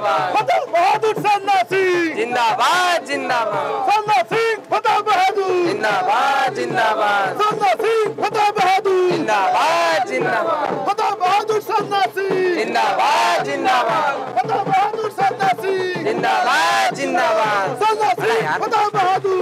जिंदाबाद। फतेह बहादुर सन्ना सिंह जिंदाबाद जिंदाबाद। सन्ना सिंह फतेह बहादुर जिंदाबाद जिंदाबाद। सन्ना सिंह फतेह बहादुर जिंदाबाद जिंदाबाद। फतेह बहादुर सन्ना सिंह जिंदाबाद जिंदाबाद। फतेह बहादुर सन्ना सिंह जिंदाबाद जिंदाबाद। सन्ना सिंह फतेह बहादुर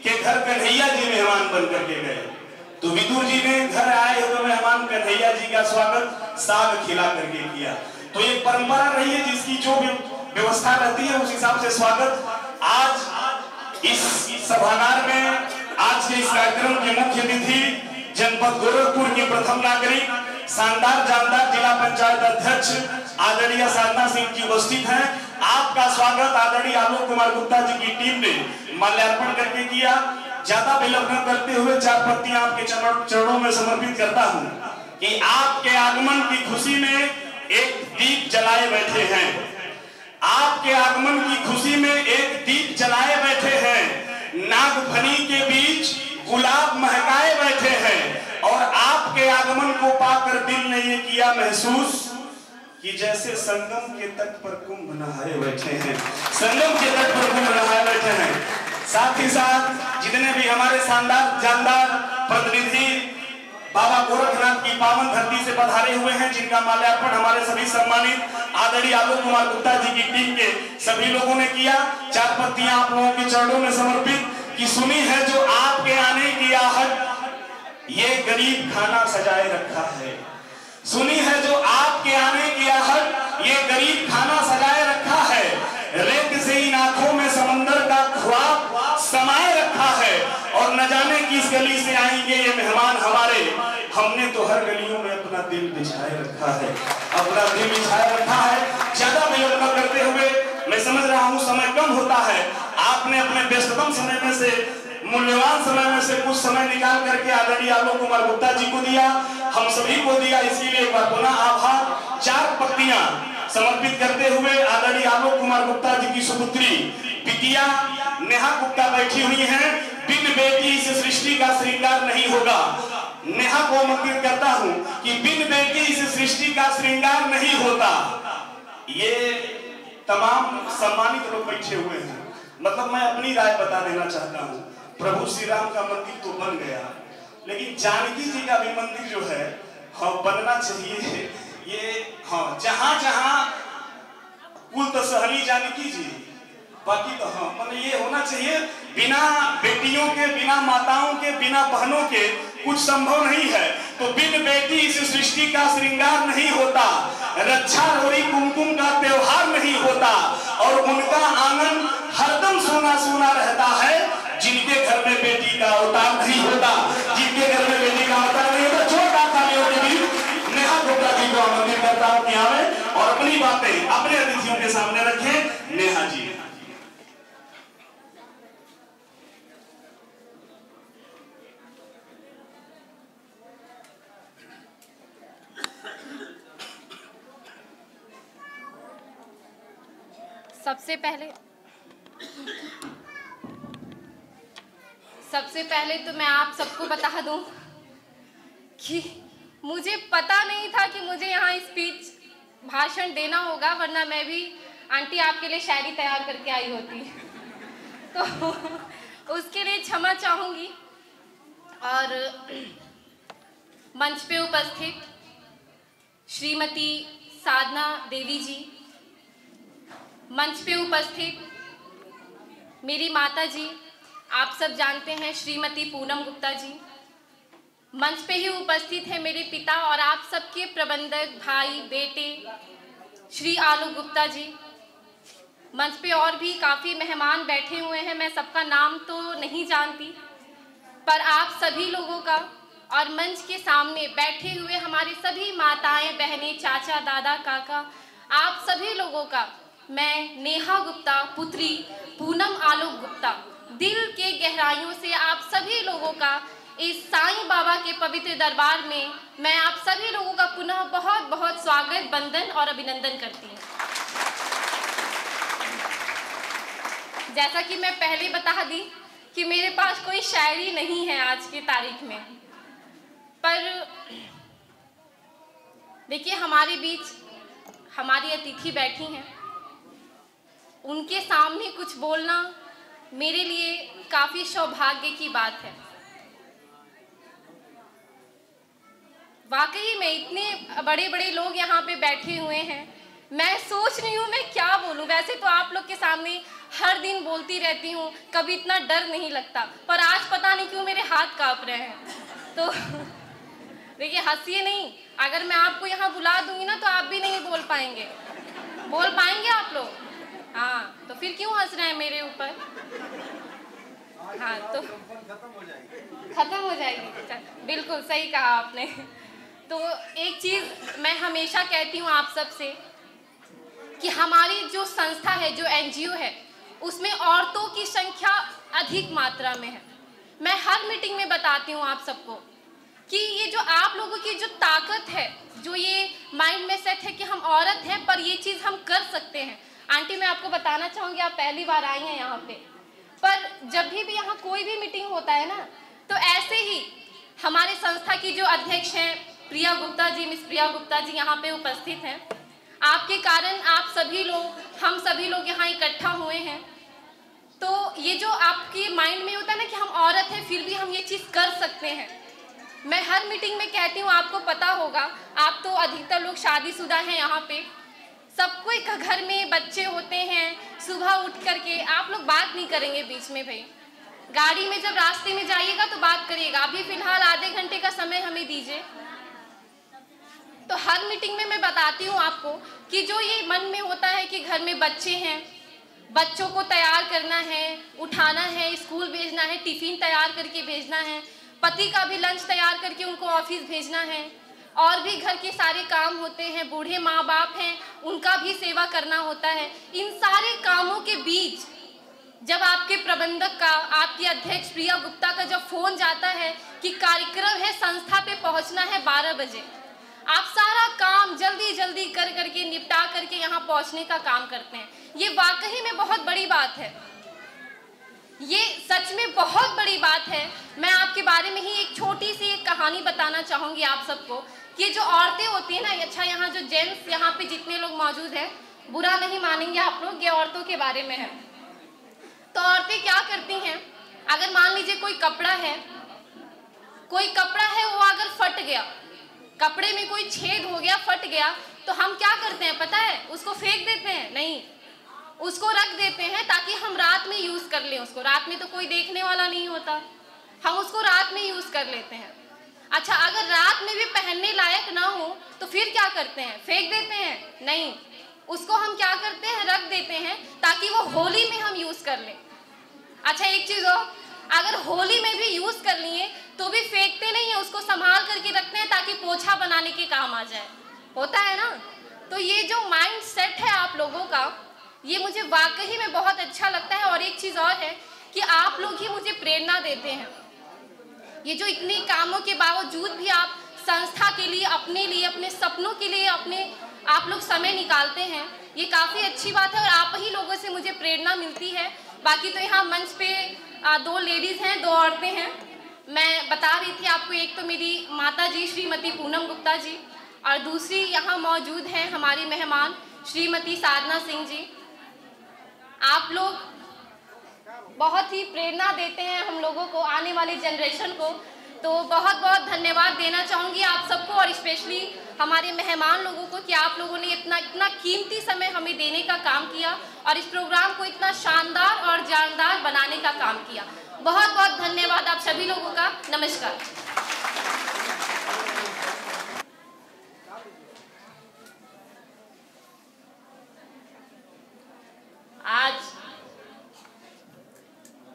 के घर कन्हैया जी मेहमान बन करके गए, तो विदुर जी ने घर आए हुए मेहमान कन्हैया जी का स्वागत साग खिला करके किया। तो ये परंपरा रही है जिसकी जो भी व्यवस्था रहती है उस हिसाब से स्वागत। आज इस सभागार में आज के इस कार्यक्रम के मुख्य अतिथि जनपद गोरखपुर के प्रथम नागरिक शानदार जानदार जिला पंचायत अध्यक्ष आदरणीय साधना सिंह जी उपस्थित हैं। आपका स्वागत आदरणीय आलोक कुमार गुप्ता जी की टीम ने माल्यार्पण करके किया। ज्यादा विलंब न करते हुए 4 पत्तियां आपके चरणों में समर्पित करता हूं कि आपके आगमन की खुशी में एक दीप जलाए बैठे हैं। आपके आगमन की खुशी में एक दीप जलाए बैठे हैं। नागफनी के बीच गुलाब महकाए बैठे हैं और आपके आगमन को पाकर दिल ने ये किया महसूस कि जैसे संगम के तट पर कुंभ नहाए बैठे हैं। संगम के तट पर कुंभ नहाए बैठे हैं। साथ ही साथ जितने भी हमारे शानदार जानदार प्रतिनिधि बाबा गोरखनाथ की पावन धरती से पधारे हुए हैं, जिनका माल्यार्पण हमारे सभी सम्मानित आदरणीय आलोक कुमार गुप्ता जी की टीम के सभी लोगों ने किया। 4 पत्तियां आप लोगों के चरणों में समर्पित कि सुनी है जो आपके आने की आहट, ये गरीब खाना सजाए रखा है। सुनी है जो आपके आने की आहट, ये गरीब खाना सजाए रखा है। रेत से इन आंखों में समंदर का ख्वाब समाये रखा है और न जाने किस गली से आएंगे ये मेहमान हमारे। हमने तो हर गलियों में अपना दिल बिछाए रखा है, अपना दिल बिछाए रखा है। ज्यादा विलंब न करते हुए, मैं समझ रहा हूँ समय कम होता है, आपने अपने व्यस्ततम समय में से मूल्यवान समय में से कुछ समय निकाल करके आदरणीय आलोक कुमार गुप्ता जी को दिया, हम सभी को दिया, इसीलिए एक बार पुनः आभार। 4 पत्तियां समर्पित करते हुए आदरणीय आलोक कुमार गुप्ता जी की सुपुत्री बिटिया नेहा गुप्ता बैठी हुई हैं। बिन बेटी इस सृष्टि का श्रृंगार नहीं होगा। नेहा को आमंत्रित करता हूं कि बिन बेटी इस सृष्टि का श्रृंगार नहीं होता। ये तमाम सम्मानित लोग बैठे हुए हैं। मतलब मैं अपनी राय बता देना चाहता हूँ, प्रभु श्री राम का मंदिर तो बन गया, लेकिन जानकी जी का भी मंदिर जो है हाँ बनना चाहिए। ये हाँ जहां जहां कुल तो सहली जानकी जी, बाकी तो हाँ मतलब ये होना चाहिए। बिना बेटियों के, बिना माताओं के, बिना बहनों के कुछ संभव नहीं है। तो बिन बेटी इस सृष्टि का श्रृंगार नहीं होता, रक्षा रोड़ी कुमकुम का त्योहार नहीं होता और उनका आंगन हरदम सोना सोना रहता है। जिनके घर में बेटी का अवतार नहीं होता, जिनके घर में बेटी का अवतार नहीं होता, छोटा तालियों के भी नेहा गुप्ता जी को आमंत्रित करता हूं कि आवे और अपनी बातें अपने अतिथियों के सामने रखें। नेहा जी सबसे पहले तो मैं आप सबको बता दूं कि मुझे पता नहीं था कि मुझे यहाँ स्पीच भाषण देना होगा, वरना मैं भी आंटी आपके लिए शायरी तैयार करके आई होती। तो उसके लिए क्षमा चाहूँगी। और मंच पे उपस्थित श्रीमती साधना देवी जी, मंच पे उपस्थित मेरी माता जी, आप सब जानते हैं श्रीमती पूनम गुप्ता जी, मंच पे ही उपस्थित है मेरे पिता और आप सबके प्रबंधक भाई बेटे श्री आलोक गुप्ता जी, मंच पे और भी काफ़ी मेहमान बैठे हुए हैं। मैं सबका नाम तो नहीं जानती, पर आप सभी लोगों का और मंच के सामने बैठे हुए हमारे सभी माताएं बहनें चाचा दादा काका, आप सभी लोगों का मैं नेहा गुप्ता पुत्री पूनम आलोक गुप्ता दिल के गहराइयों से आप सभी लोगों का इस साईं बाबा के पवित्र दरबार में मैं आप सभी लोगों का पुनः बहुत बहुत स्वागत, वंदन और अभिनंदन करती हूँ। जैसा कि मैं पहले बता दी कि मेरे पास कोई शायरी नहीं है आज की तारीख में, पर देखिए हमारे बीच हमारी अतिथि बैठी हैं, उनके सामने कुछ बोलना मेरे लिए काफ़ी सौभाग्य की बात है। वाकई में इतने बड़े बड़े लोग यहाँ पे बैठे हुए हैं, मैं सोच रही हूँ मैं क्या बोलूँ। वैसे तो आप लोग के सामने हर दिन बोलती रहती हूँ, कभी इतना डर नहीं लगता, पर आज पता नहीं क्यों मेरे हाथ काँप रहे हैं। तो देखिए हंसिए नहीं, अगर मैं आपको यहाँ बुला दूंगी ना तो आप भी नहीं बोल पाएंगे। बोल पाएंगे आप लोग? हाँ, तो फिर क्यों हंस रहे हैं मेरे ऊपर? हाँ, तो खत्म हो जाएगी। बिल्कुल सही कहा आपने। तो एक चीज़ मैं हमेशा कहती हूँ आप सब से कि हमारी जो संस्था है, जो एनजीओ है, उसमें औरतों की संख्या अधिक मात्रा में है। मैं हर मीटिंग में बताती हूँ आप सबको कि ये जो आप लोगों की जो ताकत है, जो ये माइंड में सेट है कि हम औरत हैं पर ये चीज़ हम कर सकते हैं। आंटी मैं आपको बताना चाहूँगी, आप पहली बार आई हैं यहाँ पे, पर जब भी यहाँ कोई भी मीटिंग होता है ना, तो ऐसे ही हमारे संस्था की जो अध्यक्ष हैं प्रिया गुप्ता जी, मिस प्रिया गुप्ता जी यहाँ पे उपस्थित हैं। आपके कारण आप सभी लोग, हम सभी लोग यहाँ इकट्ठा हुए हैं। तो ये जो आपके माइंड में होता है ना कि हम औरत हैं फिर भी हम ये चीज़ कर सकते हैं। मैं हर मीटिंग में कहती हूँ, आपको पता होगा, आप तो अधिकतर लोग शादीशुदा हैं यहाँ पे, सबको एक घर में बच्चे होते हैं, सुबह उठ करके आप लोग बात नहीं करेंगे बीच में भाई, गाड़ी में जब रास्ते में जाइएगा तो बात करिएगा। अभी फिलहाल आधे घंटे का समय हमें दीजिए। तो हर मीटिंग में मैं बताती हूँ आपको कि जो ये मन में होता है कि घर में बच्चे हैं, बच्चों को तैयार करना है, उठाना है, स्कूल भेजना है, टिफ़िन तैयार करके भेजना है, पति का भी लंच तैयार करके उनको ऑफिस भेजना है, और भी घर के सारे काम होते हैं, बूढ़े माँ बाप हैं उनका भी सेवा करना होता है। इन सारे कामों के बीच जब आपके प्रबंधक का, आपकी अध्यक्ष प्रिया गुप्ता का जब फ़ोन जाता है कि कार्यक्रम है, संस्था पे पहुंचना है 12 बजे, आप सारा काम जल्दी जल्दी कर करके निपटा करके यहाँ पहुँचने का काम करते हैं। ये वाकई में बहुत बड़ी बात है, ये सच में बहुत बड़ी बात है। मैं आपके बारे में ही एक छोटी सी एक कहानी बताना चाहूँगी आप सबको कि जो औरतें होती हैं ना, अच्छा यहाँ जो जेंट्स यहाँ पे जितने लोग मौजूद हैं, बुरा नहीं मानेंगे आप लोग, ये औरतों के बारे में है। तो औरतें क्या करती हैं, अगर मान लीजिए कोई कपड़ा है वो अगर फट गया, कपड़े में कोई छेद हो गया, फट गया, तो हम क्या करते हैं पता है? उसको फेंक देते हैं? नहीं, उसको रख देते हैं ताकि हम रात में यूज़ कर लें उसको। रात में तो कोई देखने वाला नहीं होता, हम उसको रात में यूज़ कर लेते हैं। अच्छा, अगर रात में भी पहनने लायक ना हो तो फिर क्या करते हैं? फेंक देते हैं? नहीं, उसको हम क्या करते हैं? रख देते हैं ताकि वो होली में हम यूज़ कर लें। अच्छा एक चीज़ हो, अगर होली में भी यूज़ कर लिए तो भी फेंकते नहीं है, उसको संभाल करके रखते हैं ताकि पोछा बनाने के काम आ जाए। होता है ना? तो ये जो माइंड सेट है आप लोगों का, ये मुझे वाकई में बहुत अच्छा लगता है। और एक चीज़ और है कि आप लोग ही मुझे प्रेरणा देते हैं। ये जो इतने कामों के बावजूद भी आप संस्था के लिए, अपने सपनों के लिए आप लोग समय निकालते हैं, ये काफ़ी अच्छी बात है। और आप ही लोगों से मुझे प्रेरणा मिलती है। बाकी तो यहाँ मंच पे 2 लेडीज़ हैं, 2 औरतें हैं। मैं बता रही थी आपको, एक तो मेरी माता जी श्रीमती पूनम गुप्ता जी, और दूसरी यहाँ मौजूद हैं हमारी मेहमान श्रीमती साधना सिंह जी। आप लोग बहुत ही प्रेरणा देते हैं हम लोगों को, आने वाली जनरेशन को, तो बहुत बहुत धन्यवाद देना चाहूँगी आप सबको, और स्पेशली हमारे मेहमान लोगों को कि आप लोगों ने इतना कीमती समय हमें देने का काम किया और इस प्रोग्राम को इतना शानदार और जानदार बनाने का काम किया। बहुत बहुत धन्यवाद आप सभी लोगों का। नमस्कार। आज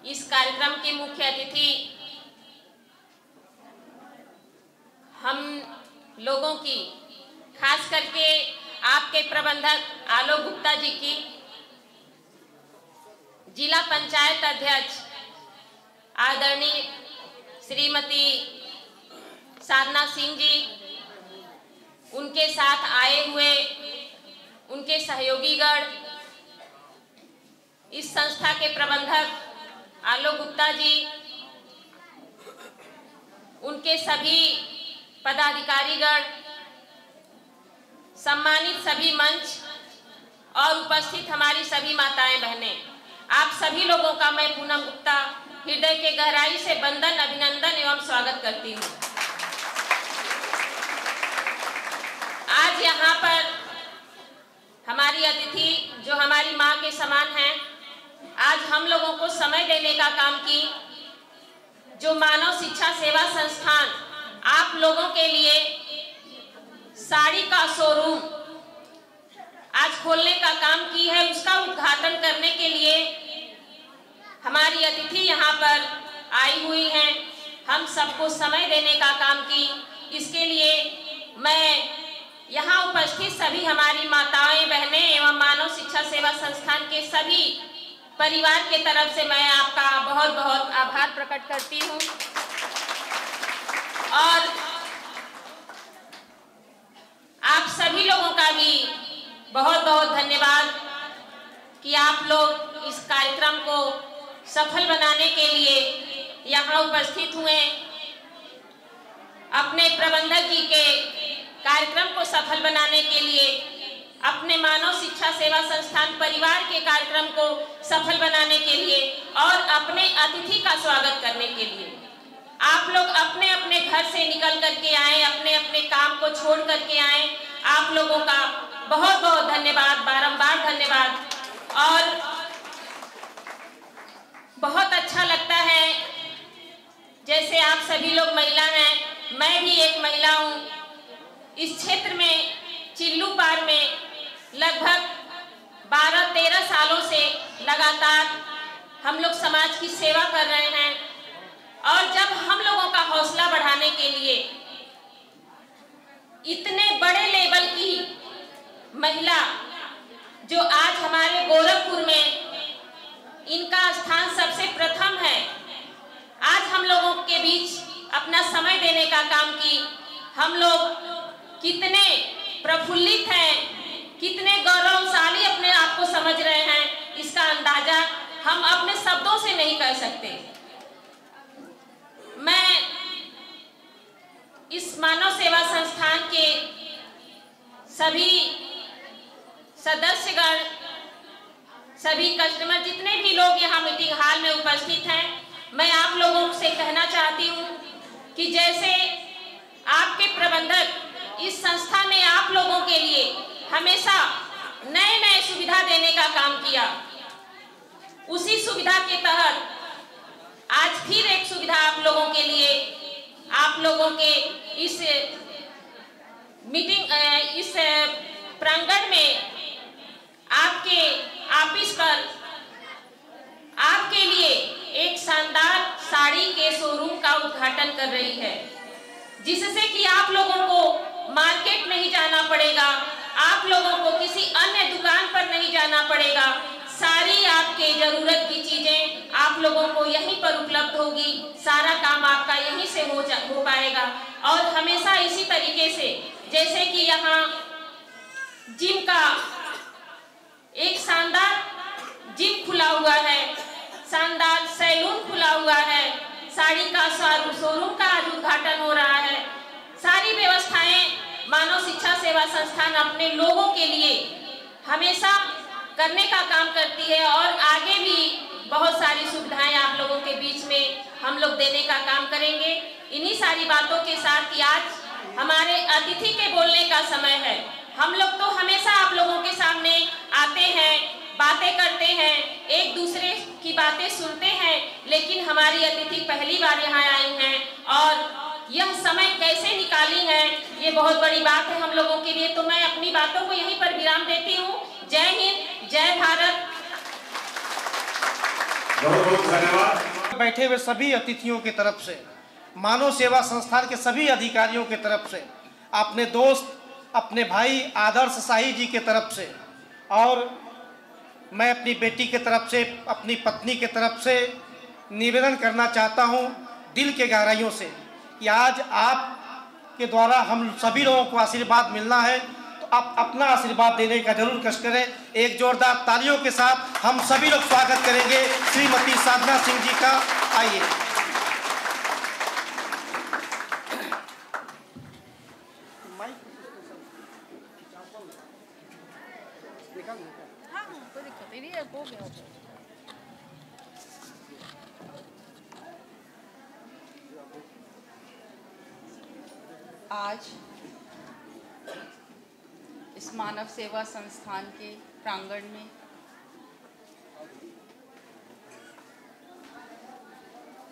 इस कार्यक्रम के मुख्य अतिथि हम लोगों की, खास करके आपके प्रबंधक आलोक गुप्ता जी की, जिला पंचायत अध्यक्ष आदरणीय श्रीमती साधना सिंह जी, उनके साथ आए हुए उनके सहयोगीगण, इस संस्था के प्रबंधक आलोक गुप्ता जी, उनके सभी पदाधिकारीगण, सम्मानित सभी मंच और उपस्थित हमारी सभी माताएं बहनें, आप सभी लोगों का मैं पूनम गुप्ता हृदय के गहराई से वंदन, अभिनंदन एवं स्वागत करती हूँ। आज यहाँ पर हमारी अतिथि जो हमारी माँ के समान हैं, आज हम लोगों को समय देने का काम की, जो मानव शिक्षा सेवा संस्थान आप लोगों के लिए साड़ी का शोरूम आज खोलने का काम की है, उसका उद्घाटन करने के लिए हमारी अतिथि यहाँ पर आई हुई हैं। हम सबको समय देने का काम की, इसके लिए मैं यहाँ उपस्थित सभी हमारी माताएं बहनें एवं मानव शिक्षा सेवा संस्थान के सभी परिवार के तरफ से मैं आपका बहुत बहुत आभार प्रकट करती हूँ। और आप सभी लोगों का भी बहुत बहुत धन्यवाद कि आप लोग इस कार्यक्रम को सफल बनाने के लिए यहाँ उपस्थित हुए। अपने प्रबंधक जी के कार्यक्रम को सफल बनाने के लिए, अपने मानव शिक्षा सेवा संस्थान परिवार के कार्यक्रम को सफल बनाने के लिए और अपने अतिथि का स्वागत करने के लिए आप लोग अपने अपने घर से निकल करके आए, अपने अपने काम को छोड़ करके आए। आप लोगों का बहुत बहुत धन्यवाद, बारंबार धन्यवाद। और बहुत अच्छा लगता है, जैसे आप सभी लोग महिला हैं, मैं भी एक महिला हूँ। इस क्षेत्र में चिल्लू पार में लगभग 12-13 सालों से लगातार हम लोग समाज की सेवा कर रहे हैं। और जब हम लोगों का हौसला बढ़ाने के लिए इतने बड़े लेवल की महिला जो आज हमारे गोरखपुर में इनका स्थान सबसे प्रथम है, आज हम लोगों के बीच अपना समय देने का काम की, हम लोग कितने प्रफुल्लित हैं, कितने गौरवशाली अपने आप को समझ रहे हैं, इसका अंदाजा हम अपने शब्दों से नहीं कर सकते। मैं इस मानव सेवा संस्थान के सभी सदस्यगण, सभी कस्टमर, जितने भी लोग यहाँ मीटिंग हॉल में उपस्थित हैं, मैं आप लोगों से कहना चाहती हूँ कि जैसे आपके प्रबंधक इस संस्था ने आप लोगों के लिए हमेशा नए नए सुविधा देने का काम किया, उसी सुविधा के तहत आज फिर एक सुविधा आप लोगों के लिए, आप लोगों के इस मीटिंग, इस प्रांगण में, आपके ऑफिस पर आपके लिए एक शानदार साड़ी के शोरूम का उद्घाटन कर रही है, जिससे कि आप लोगों को मार्केट नहीं जाना पड़ेगा, आप लोगों को किसी अन्य दुकान पर नहीं जाना पड़ेगा। सारी आपके जरूरत की चीजें आप लोगों को यहीं पर उपलब्ध होगी, सारा काम आपका यहीं से हो पाएगा। और हमेशा इसी तरीके से, जैसे कि यहाँ जिम का एक शानदार शोरूम का आज उद्घाटन हो रहा है। सारी व्यवस्थाएं मानव शिक्षा सेवा संस्थान अपने लोगों के लिए हमेशा करने का काम करती है और आगे भी बहुत सारी सुविधाएं आप लोगों के बीच में हम लोग देने का काम करेंगे। इन्हीं सारी बातों के साथ कि आज हमारे अतिथि के बोलने का समय है। हम लोग तो हमेशा आप लोगों के सामने आते हैं, बातें करते हैं, एक दूसरे की बातें सुनते हैं, लेकिन हमारी अतिथि पहली बार यहाँ आई हैं और यह समय कैसे निकाली है ये बहुत बड़ी बात है हम लोगों के लिए। तो मैं अपनी बातों को यहीं पर विराम देती हूँ। जय हिंद, जय भारत। बहुत बहुत धन्यवाद। बैठे हुए सभी अतिथियों की तरफ से, मानव सेवा संस्थान के सभी अधिकारियों की तरफ से, अपने दोस्त, अपने भाई आदर्श शाही जी की तरफ से, और मैं अपनी बेटी की तरफ से, अपनी पत्नी की तरफ से निवेदन करना चाहता हूं दिल के गहराइयों से कि आज आप के द्वारा हम सभी लोगों को आशीर्वाद मिलना है, तो आप अपना आशीर्वाद देने का जरूर कष्ट करें। एक जोरदार तालियों के साथ हम सभी लोग स्वागत करेंगे श्रीमती साधना सिंह जी का। आइए। आज इस मानव सेवा संस्थान के प्रांगण में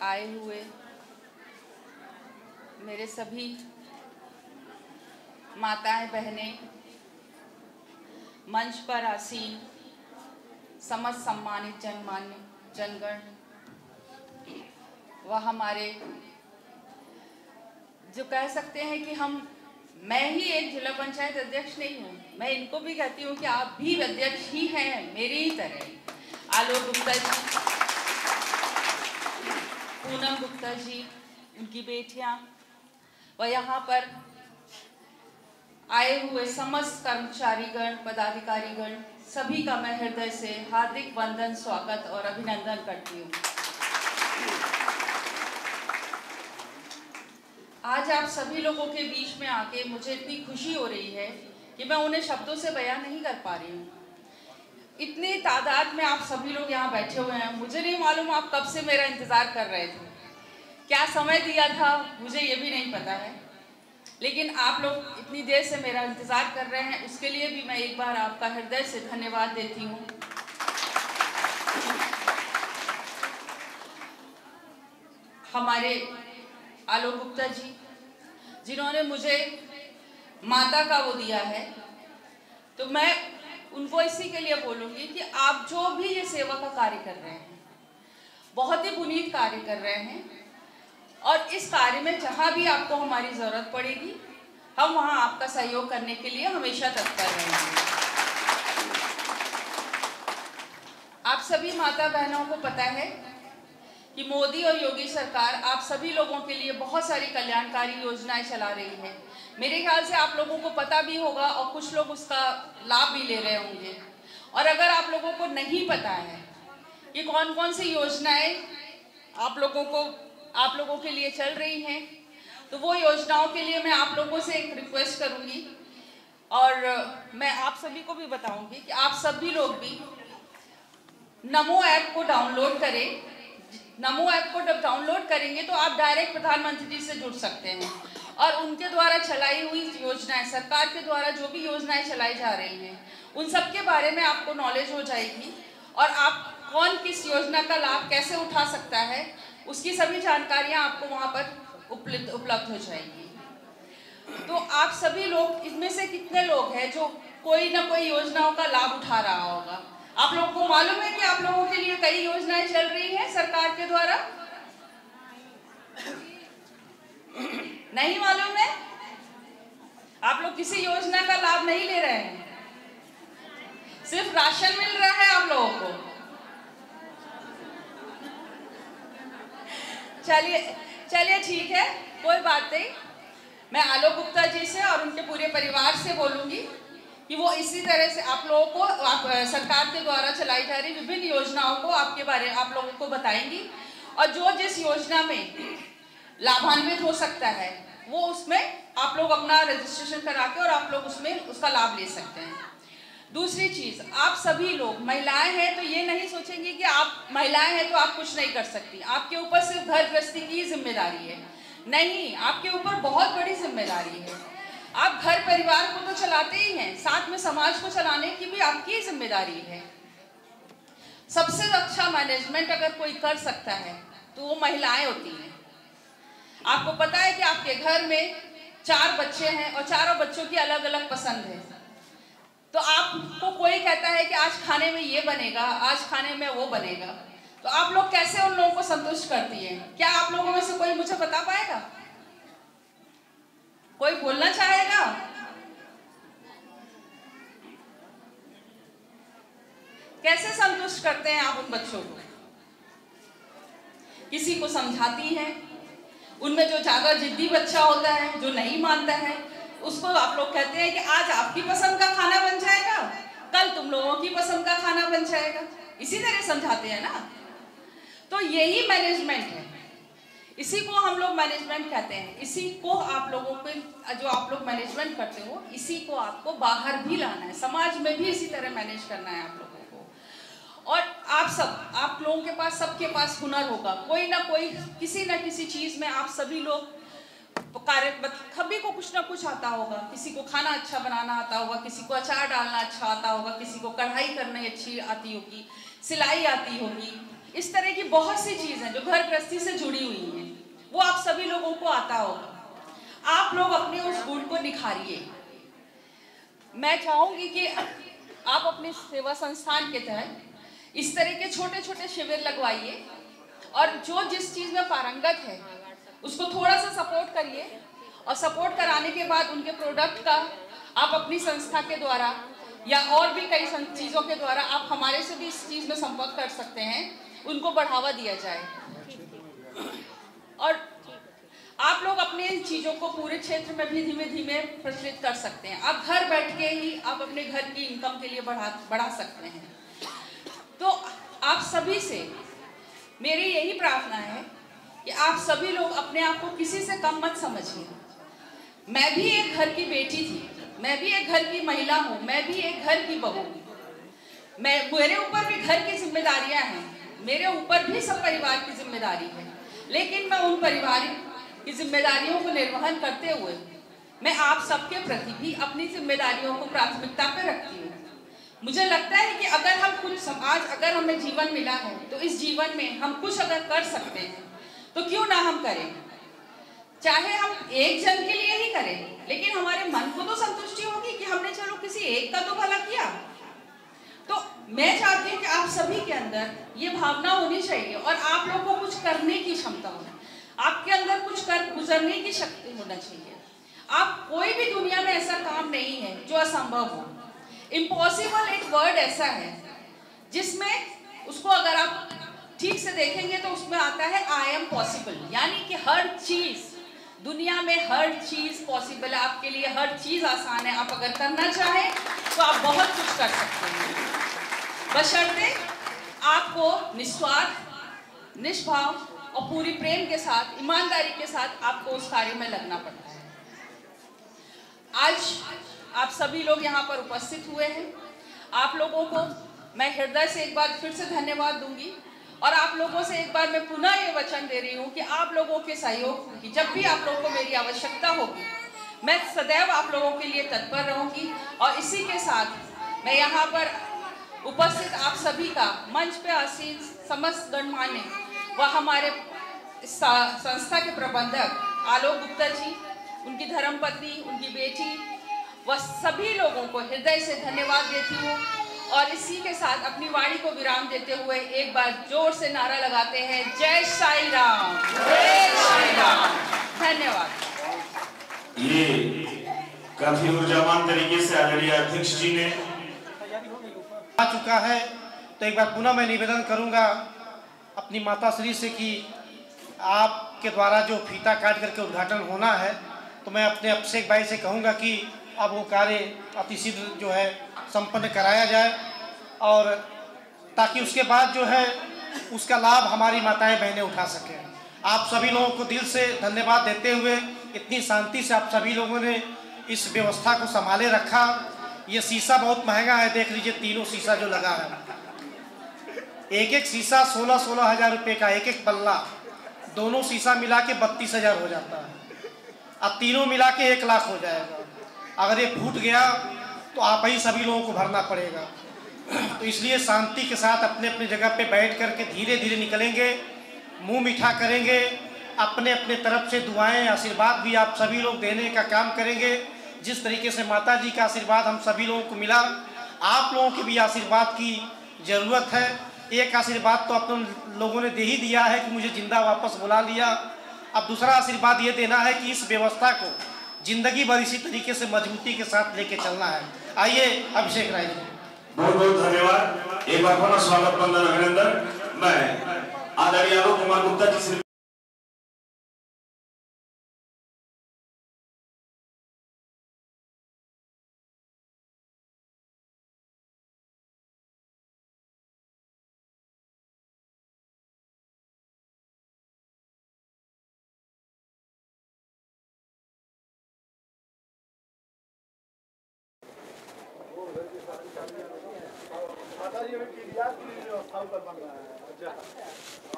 आए हुए मेरे सभी माताएं, बहनें, मंच पर आसीन समस्त सम्मानित जनमान्य जनगण व हमारे जो कह सकते हैं कि मैं ही एक जिला पंचायत अध्यक्ष नहीं हूँ, मैं इनको भी कहती हूँ कि आप भी अध्यक्ष ही हैं मेरी ही तरह। आलोक गुप्ता जी, पूनम गुप्ता जी, उनकी बेटियाँ व यहाँ पर आए हुए समस्त कर्मचारीगण, पदाधिकारीगण, सभी का मैं हृदय से हार्दिक वंदन, स्वागत और अभिनंदन करती हूँ। आज आप सभी लोगों के बीच में आके मुझे इतनी खुशी हो रही है कि मैं उन्हें शब्दों से बयान नहीं कर पा रही हूँ। इतनी तादाद में आप सभी लोग यहाँ बैठे हुए हैं। मुझे नहीं मालूम आप कब से मेरा इंतज़ार कर रहे थे, क्या समय दिया था मुझे ये भी नहीं पता है, लेकिन आप लोग इतनी देर से मेरा इंतज़ार कर रहे हैं, उसके लिए भी मैं एक बार आपका हृदय से धन्यवाद देती हूँ। हमारे आलोक गुप्ता जी जिन्होंने मुझे माता का वो दिया है, तो मैं उनको इसी के लिए बोलूँगी कि आप जो भी ये सेवा का कार्य कर रहे हैं, बहुत ही पुनीत कार्य कर रहे हैं, और इस कार्य में जहाँ भी आपको हमारी ज़रूरत पड़ेगी हम वहाँ आपका सहयोग करने के लिए हमेशा तत्पर रहेंगे। आप सभी माता बहनों को पता है कि मोदी और योगी सरकार आप सभी लोगों के लिए बहुत सारी कल्याणकारी योजनाएं चला रही है। मेरे ख्याल से आप लोगों को पता भी होगा और कुछ लोग उसका लाभ भी ले रहे होंगे। और अगर आप लोगों को नहीं पता है कि कौन कौन सी योजनाएं आप लोगों के लिए चल रही हैं, तो वो योजनाओं के लिए मैं आप लोगों से एक रिक्वेस्ट करूँगी और मैं आप सभी को भी बताऊँगी कि आप सभी लोग भी नमो ऐप को डाउनलोड करें। नमो ऐप को जब डाउनलोड करेंगे तो आप डायरेक्ट प्रधानमंत्री जी से जुड़ सकते हैं और उनके द्वारा चलाई हुई योजनाएं, सरकार के द्वारा जो भी योजनाएं चलाई जा रही हैं, उन सब के बारे में आपको नॉलेज हो जाएगी और आप कौन किस योजना का लाभ कैसे उठा सकता है उसकी सभी जानकारियां आपको वहां पर उपलब्ध हो जाएगी। तो आप सभी लोग, इनमें से कितने लोग हैं जो कोई ना कोई योजनाओं का लाभ उठा रहा होगा? आप लोगों को मालूम है कि आप लोगों के लिए कई योजनाएं चल रही हैं सरकार के द्वारा? नहीं मालूम है? आप लोग किसी योजना का लाभ नहीं ले रहे हैं, सिर्फ राशन मिल रहा है आप लोगों को। चलिए ठीक है, कोई बात नहीं। मैं आलोक गुप्ता जी से और उनके पूरे परिवार से बोलूंगी कि वो इसी तरह से आप लोगों को सरकार के द्वारा चलाई जा रही विभिन्न योजनाओं को आप लोगों को बताएंगी और जो जिस योजना में लाभान्वित हो सकता है, वो उसमें आप लोग अपना रजिस्ट्रेशन करा के और आप लोग उसमें उसका लाभ ले सकते हैं। दूसरी चीज़, आप सभी लोग महिलाएं हैं तो ये नहीं सोचेंगे कि आप महिलाएं हैं तो आप कुछ नहीं कर सकती, आपके ऊपर सिर्फ घर गृहस्थी की जिम्मेदारी है। नहीं, आपके ऊपर बहुत बड़ी जिम्मेदारी है। आप घर परिवार को तो चलाते ही हैं, साथ में समाज को चलाने की भी आपकी जिम्मेदारी है। सबसे अच्छा मैनेजमेंट अगर कोई कर सकता है तो वो महिलाएं होती हैं। आपको पता है कि आपके घर में 4 बच्चे हैं और चारों बच्चों की अलग अलग पसंद है, तो आपको कोई कहता है कि आज खाने में ये बनेगा, आज खाने में वो बनेगा, तो आप लोग कैसे उन लोगों को संतुष्ट करती हैं? क्या आप लोगों में से कोई मुझे बता पाएगा? कोई बोलना चाहेगा? कैसे संतुष्ट करते हैं आप उन बच्चों को? किसी को समझाती हैं, उनमें जो ज्यादा जिद्दी बच्चा होता है, जो नहीं मानता है, उसको आप लोग कहते हैं कि आज आपकी पसंद का खाना बन जाएगा, कल तुम लोगों की पसंद का खाना बन जाएगा। इसी तरह समझाते हैं ना। तो यही मैनेजमेंट है, इसी को हम लोग मैनेजमेंट कहते हैं। इसी को आप लोगों पे जो आप लोग मैनेजमेंट करते हो, इसी को आपको बाहर भी लाना है, समाज में भी इसी तरह मैनेज करना है आप लोगों को। और आप लोगों के पास, सबके पास हुनर होगा, कोई ना कोई किसी ना किसी चीज़ में आप सभी लोग सभी को कुछ ना कुछ आता होगा। किसी को खाना अच्छा बनाना आता होगा, किसी को अचार डालना अच्छा आता होगा, किसी को कढ़ाई करना अच्छी आती होगी, सिलाई आती होगी। इस तरह की बहुत सी चीज़ें जो घर गृहस्थी से जुड़ी हुई हैं, वो आप सभी लोगों को आता होगा। आप लोग अपने उस गुण को निखारिए। मैं चाहूँगी कि आप अपने सेवा संस्थान के तहत इस तरह के छोटे छोटे शिविर लगवाइए और जो जिस चीज़ में पारंगत है उसको थोड़ा सा सपोर्ट करिए, और सपोर्ट कराने के बाद उनके प्रोडक्ट का आप अपनी संस्था के द्वारा या और भी कई चीज़ों के द्वारा आप हमारे से भी इस चीज़ में संपर्क कर सकते हैं, उनको बढ़ावा दिया जाए। और आप लोग अपने इन चीज़ों को पूरे क्षेत्र में भी धीमे धीमे प्रचलित कर सकते हैं। आप घर बैठ के ही आप अपने घर की इनकम के लिए बढ़ा सकते हैं। तो आप सभी से मेरी यही प्रार्थना है कि आप सभी लोग अपने आप को किसी से कम मत समझिए। मैं भी एक घर की बेटी थी, मैं भी एक घर की महिला हूँ, मैं भी एक घर की बहू हूँ। मेरे ऊपर भी घर की जिम्मेदारियाँ हैं, मेरे ऊपर भी सब परिवार की जिम्मेदारी है, लेकिन मैं उन परिवार की जिम्मेदारियों को निर्वहन करते हुए मैं आप सबके प्रति भी अपनी जिम्मेदारियों को प्राथमिकता पर रखती हूँ। मुझे लगता है कि अगर हम कुछ समाज, अगर हमें जीवन मिला है तो इस जीवन में हम कुछ अगर कर सकते हैं तो क्यों ना हम करें। चाहे हम एक जन के लिए ही करें, लेकिन हमारे मन को तो संतुष्टि होगी कि हमने चलो किसी एक का तो भला किया। तो मैं चाहती हूँ कि आप सभी के अंदर ये भावना होनी चाहिए और आप लोगों को कुछ करने की क्षमता होना, आपके अंदर कुछ कर गुजरने की शक्ति होना चाहिए। आप कोई भी दुनिया में ऐसा काम नहीं है जो असंभव हो। इम्पॉसिबल एक वर्ड ऐसा है जिसमें उसको अगर आप ठीक से देखेंगे तो उसमें आता है आई एम पॉसिबल, यानी कि हर चीज दुनिया में हर चीज पॉसिबल है आपके लिए, हर चीज आसान है। आप अगर करना चाहें तो आप बहुत कुछ कर सकते हैं, बशर्ते आपको निस्वार्थ, निष्भाव और पूरी प्रेम के साथ, ईमानदारी के साथ आपको उस कार्य में लगना पड़ता है। आज आप सभी लोग यहाँ पर उपस्थित हुए हैं, आप लोगों को मैं हृदय से एक बार फिर से धन्यवाद दूंगी और आप लोगों से एक बार मैं पुनः ये वचन दे रही हूँ कि आप लोगों के सहयोग की जब भी आप लोगों को मेरी आवश्यकता होगी मैं सदैव आप लोगों के लिए तत्पर रहूँगी। और इसी के साथ मैं यहाँ पर उपस्थित आप सभी का, मंच पे आसीन समस्त गणमान्य व हमारे संस्था के प्रबंधक आलोक गुप्ता जी, उनकी धर्मपत्नी, उनकी बेटी व सभी लोगों को हृदय से धन्यवाद देती हूँ। और इसी के साथ अपनी वाणी को विराम देते हुए एक बार जोर से नारा लगाते हैं, जय साई राम, जय साई राम। धन्यवाद। ये काफी ऊर्जावान तरीके से आदरणीय अध्यक्ष जी ने आ चुका है, तो एक बार पुनः मैं निवेदन करूंगा अपनी माता श्री से कि आपके द्वारा जो फीता काट करके उद्घाटन होना है, तो मैं अपने अभिषेक भाई से कहूंगा कि अब वो कार्य अतिशीघ्र जो है संपन्न कराया जाए, और ताकि उसके बाद जो है उसका लाभ हमारी माताएं बहनें उठा सकें। आप सभी लोगों को दिल से धन्यवाद देते हुए, इतनी शांति से आप सभी लोगों ने इस व्यवस्था को संभाले रखा। ये शीशा बहुत महंगा है, देख लीजिए तीनों शीशा जो लगा है, एक एक शीशा 16-16 हज़ार रुपये का, एक एक पल्ला, दोनों शीशा मिला के 32,000 हो जाता है। अब तीनों मिला के 1 लाख हो जाएगा। अगर ये फूट गया तो आप ही सभी लोगों को भरना पड़ेगा। तो इसलिए शांति के साथ अपने अपने जगह पे बैठ करके धीरे धीरे निकलेंगे, मुंह मीठा करेंगे, अपने अपने तरफ से दुआएं आशीर्वाद भी आप सभी लोग देने का काम करेंगे। जिस तरीके से माता जी का आशीर्वाद हम सभी लोगों को मिला, आप लोगों के भी आशीर्वाद की ज़रूरत है। एक आशीर्वाद तो आप लोगों ने दे ही दिया है कि मुझे जिंदा वापस बुला लिया। अब दूसरा आशीर्वाद ये देना है कि इस व्यवस्था को जिंदगी भर इसी तरीके से मजबूती के साथ लेके चलना है। आइए अभिषेक राय जी। बहुत बहुत धन्यवाद। एक बार पुनः स्वागत, वंदन, अभिनंदन। मैं आदरणीय आलोक कुमार गुप्ता जी से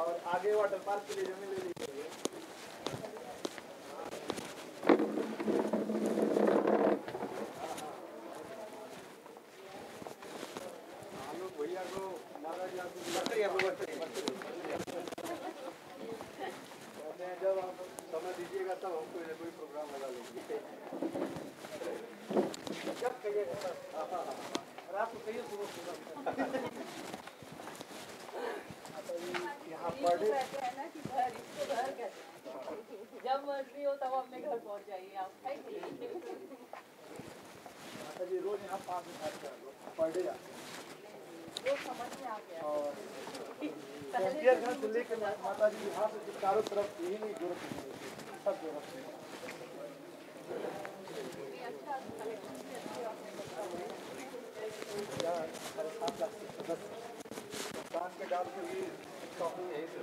और आगे वाटर पार्क के लिए जमीन ले लीजिए। भैया को महाराज जब आप समय दीजिएगा तब हमको कोई प्रोग्राम लगा लेंगे। जब कहिएगा रात को कहिए सुबह यहाँ पढ़े जब मर्जी हो तब अपने घर पहुंच जाइए आप। माता जी रोज यहाँ पास में पढ़े जाते समझ में आ गया। और घर से लेकर माता जी यहाँ से चारों तरफ यही नहीं जरूरत सब जरूरत के डाल के भी शॉपिंग यही से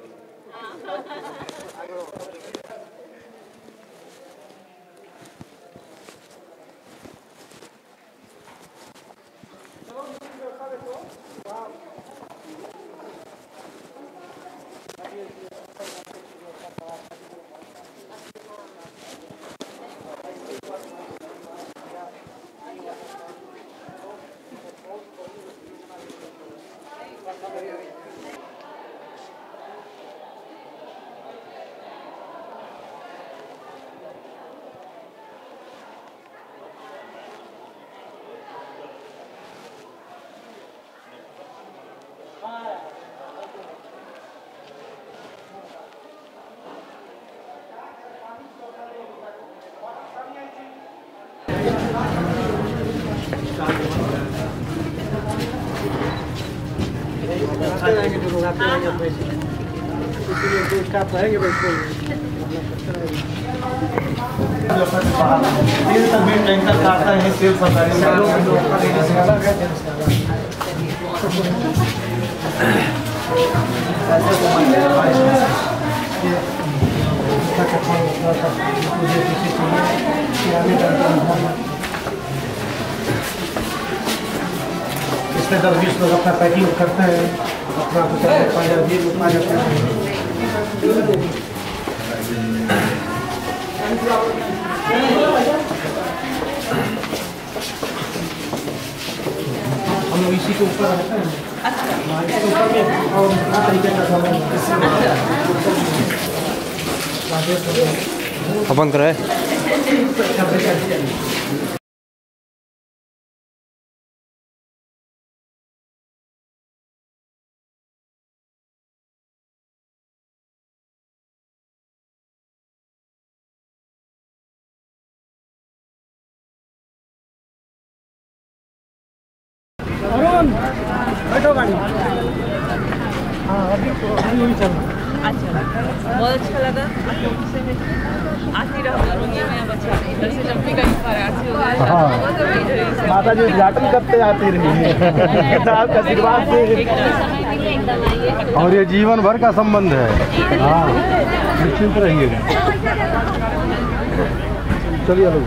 रहेंगे जो लोग आते रहेंगे पैसे, इसीलिए जो स्टाफ रहेंगे बिल्कुल टैंकर काटता है तेल सरकारी इसमें 10-20 लोग अपना पैकिंग करते हैं, अपना पा जाते हैं। हम लोग इसी के ऊपर रहते हैं। अच्छा, इसके ऊपर में और तरीके का अपन कराए बैठो गाड़ी। हाँ अभी तो यही चल रहा। अच्छा, बहुत अच्छा लगा आप लोगों से मिलकर। आती रहूँगी मैं, बच्चा इधर से जब भी कहीं वाराणसी हो जाए माता जी उद्घाटन करते आती रही है। आपका आशीर्वाद से और ये जीवन भर का संबंध है। हाँ, निश्चिंत रहिएगा। चलिए लोग।